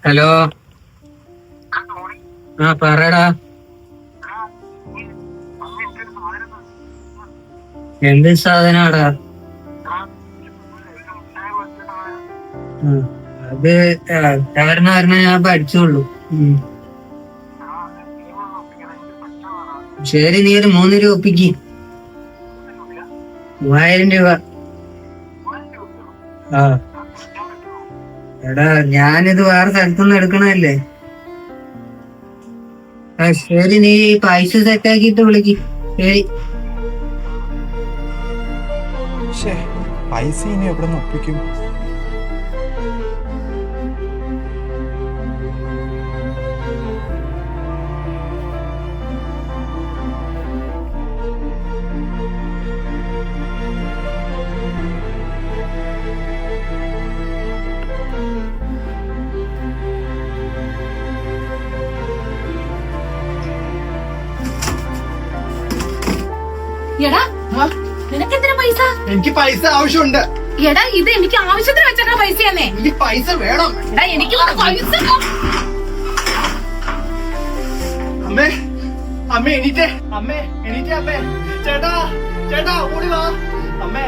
Hello. ആ പറയടാ. എന്ത് സാധനാടാ? അത് കാരണം ഞാൻ പഠിച്ചോളൂ. ശരി, നീ ഒരു 3 രൂപ ഒപ്പിക്ക്. 3000 രൂപ. ആ എടാ, ഞാനിത് വേറെ സ്ഥലത്തുനിന്ന് എടുക്കണല്ലേ. ആ ശരി, നീ പൈസ സെറ്റാക്കിട്ട് വിളിക്ക്. ശരി. പൈസ ഇനി എവിടെ നിന്ന് ഒപ്പിക്കും? എടാ, നിനക്കെന്തിനാ പൈസ? എനിക്ക് പൈസ ആവശ്യമുണ്ട്. എടാ, ഇത് എനിക്ക് ആവശ്യത്തിന് വെച്ചേക്കണ പൈസയാന്നേ. എനിക്ക് പൈസ വേണം. എടാ, എനിക്ക് പൈസ. അമ്മേ, അമ്മേ എണീറ്റേ. അമ്മേ എണീറ്റേ. അമ്മേ, ചേട്ടാ, ചേട്ടാ ഓടി വാ. അമ്മേ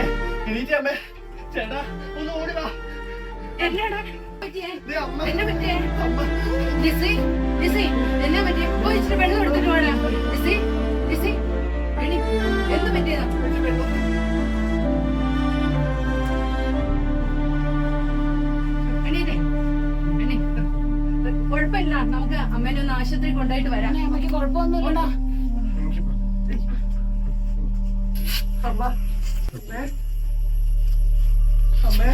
എണീറ്റേ. അമ്മേ, ചേട്ടാ ഒന്ന് ഓടി വാ. എന്നാടാ പറ്റിയേ? അമ്മ, എന്നാ പറ്റിയേ? അമ്മ. ലിസി, ലിസി, എന്നാ പറ്റിയേ? പോയി ഇച്ചിരി വെള്ളം എടുത്തിട്ട് വേണം. ലിസി, ലിസി, എണീ. എന്ത് പറ്റിയതാ? എണീറ്റേ, എണീ. കുഴപ്പമില്ല, നമുക്ക് അമ്മേനെ ഒന്ന് ആശുപത്രി കൊണ്ടുപോയിട്ട് വരാം. അമ്മയ്ക്ക് കുഴപ്പമൊന്നുമില്ലടാ. അമ്മ, അമ്മേ, അമ്മേ.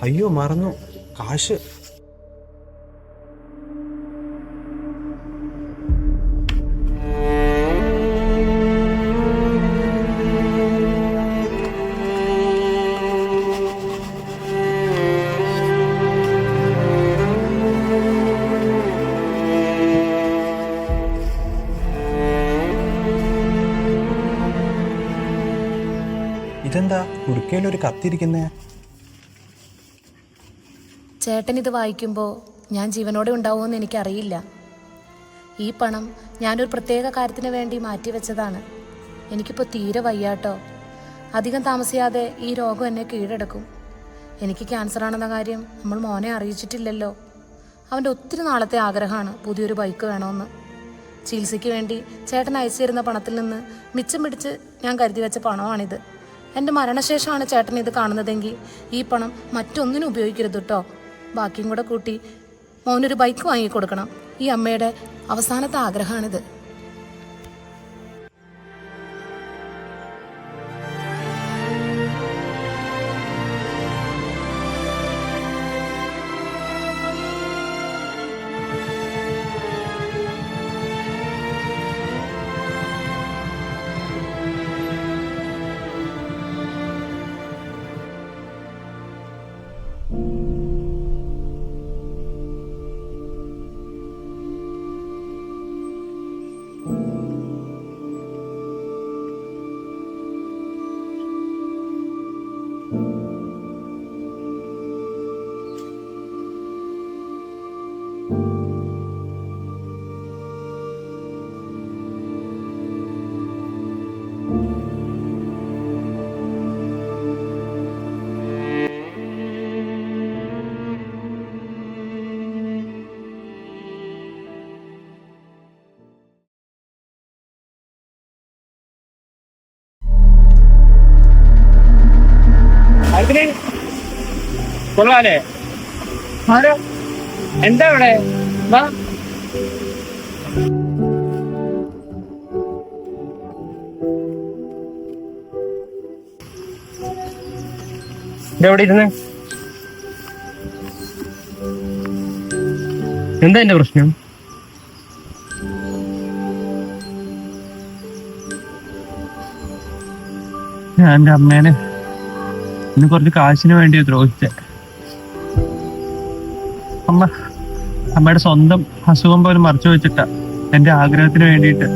അയ്യോ, മറന്നു. കാശ്. ഇതെന്താ കുറുക്കയിലൊരു കത്തിരിക്കുന്നേ? ചേട്ടൻ ഇത് വായിക്കുമ്പോൾ ഞാൻ ജീവനോടെ ഉണ്ടാവുമെന്ന് എനിക്കറിയില്ല. ഈ പണം ഞാനൊരു പ്രത്യേക കാര്യത്തിന് വേണ്ടി മാറ്റിവെച്ചതാണ്. എനിക്കിപ്പോൾ തീരെ വയ്യാട്ടോ. അധികം താമസിയാതെ ഈ രോഗം എന്നെ കീഴടക്കും. എനിക്ക് ക്യാൻസറാണെന്ന കാര്യം നമ്മൾ മോനെ അറിയിച്ചിട്ടില്ലല്ലോ. അവൻ്റെ ഒത്തിരി നാളത്തെ ആഗ്രഹമാണ് പുതിയൊരു ബൈക്ക് വേണമെന്ന്. ചികിത്സയ്ക്ക് വേണ്ടി ചേട്ടൻ അയച്ചു തരുന്ന പണത്തിൽ നിന്ന് മിച്ചം പിടിച്ച് ഞാൻ കരുതി വെച്ച പണമാണിത്. എൻ്റെ മരണശേഷമാണ് ചേട്ടൻ ഇത് കാണുന്നതെങ്കിൽ ഈ പണം മറ്റൊന്നിനും ഉപയോഗിക്കരുത് കേട്ടോ. ബാക്കിയും കൂടെ കൂട്ടി മോനൊരു ബൈക്ക് വാങ്ങിക്കൊടുക്കണം. ഈ അമ്മയുടെ അവസാനത്തെ ആഗ്രഹമാണിത്. കൊള്ളാലേ? എന്താ ഇവിടെ? വാ. എവിടെ ഇരുന്ന്? എന്താ എന്റെ പ്രശ്നം? ഞാൻ എന്റെ അമ്മേനെ ഇന്ന് കുറച്ച് കാശിന് വേണ്ടി ദ്രോഹിച്ച അമ്മയുടെ സ്വന്തം അസുഖം പോലും മറച്ചു വെച്ചിട്ട എന്റെ ആഗ്രഹത്തിന് വേണ്ടിയിട്ട്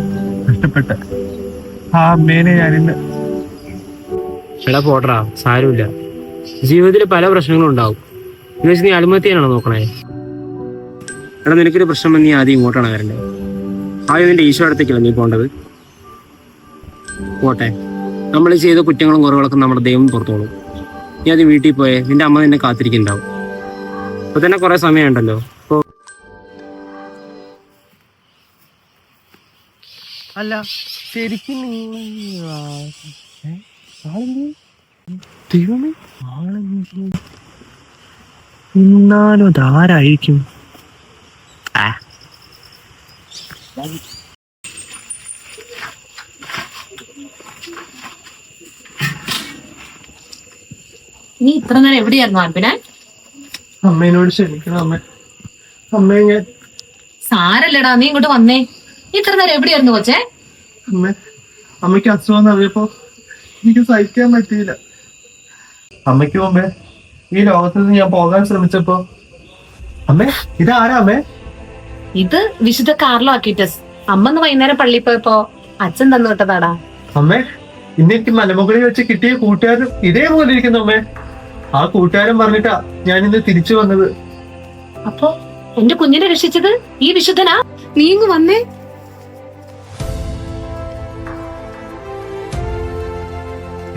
കഷ്ടപ്പെട്ട് ആ അമ്മേനെ ഞാനിന്ന്. എടാ പോട്ടറാ, സാരമില്ല. ജീവിതത്തിൽ പല പ്രശ്നങ്ങളും ഉണ്ടാവും. എന്ന് വെച്ചാൽ നീ ആത്മഹത്യ ചെയ്യാനാണോ നോക്കണേ? എടാ നിനക്കൊരു പ്രശ്നം നീ ആദ്യം ഇങ്ങോട്ടാണ് വരണ്ടേ. ആദ്യം നിന്റെ ഈശോ അടുത്തേക്കല്ല നീ പോകേണ്ടത്. പോട്ടെ, നമ്മൾ ചെയ്ത കുറ്റങ്ങളും കുറവുകളൊക്കെ നമ്മുടെ ദൈവം പുറത്തോളും. നീ ആദ്യം വീട്ടിൽ പോയേ, നിന്റെ അമ്മ നിന്നെ കാത്തിരിക്കുന്നുണ്ടാവും. ഇപ്പൊ തന്നെ കുറെ സമയമുണ്ടല്ലോ. അല്ല ശരിക്കും എന്നാലും അതാരായിരിക്കും? നീ ഇത്ര നേരം എവിടെയായിരുന്നു ആൽബിനാൻ? അമ്മേനോട് ക്ഷമിക്കണം അമ്മ. അമ്മയെ ഞാൻ സാരല്ലടാ, നീ ഇങ്ങോട്ട് വന്നേ. നീ ഇത്ര നേരം എവിടെയായിരുന്നു കൊച്ചേ? അമ്മയ്ക്ക് അസുഖം അറിയപ്പോ എനിക്ക് സഹിക്കാൻ പറ്റിയില്ല. അമ്മയ്ക്ക് മുമ്പേ ഈ ലോകത്തിൽ നിന്ന് ഞാൻ പോകാൻ ശ്രമിച്ചപ്പോ അമ്മേ ഇതാരാ അമ്മേ? ഇത് വിശുദ്ധ കാർലോ അക്കീറ്റസ്. അമ്മന്ന് വൈകുന്നേരം പള്ളിയിൽ പോയപ്പോ അച്ഛൻ തന്നു വിട്ടതാടാ. അമ്മേ ഇന്ന് എനിക്ക് മലമുകളിൽ വെച്ച് കിട്ടിയ കൂട്ടുകാരൻ ഇതേപോലെ ഇരിക്കുന്നു അമ്മേ. ആ കൂട്ടുകാരൻ പറഞ്ഞിട്ടാ ഞാൻ ഇന്ന് തിരിച്ചു വന്നത്. അപ്പൊ എന്റെ കുഞ്ഞിനെ രക്ഷിച്ചത് ഈ വിശുദ്ധനാ? നീ ഇങ്ങ് വന്നേ.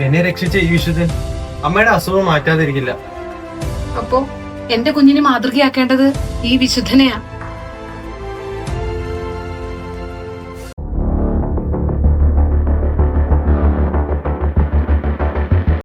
എന്നെ രക്ഷിച്ച ഈ വിശുദ്ധൻ അമ്മയുടെ അസുഖം മാറ്റാതിരിക്കില്ല. അപ്പൊ എന്റെ കുഞ്ഞിനെ മാതൃകയാക്കേണ്ടത് ഈ വിശുദ്ധനെയാ.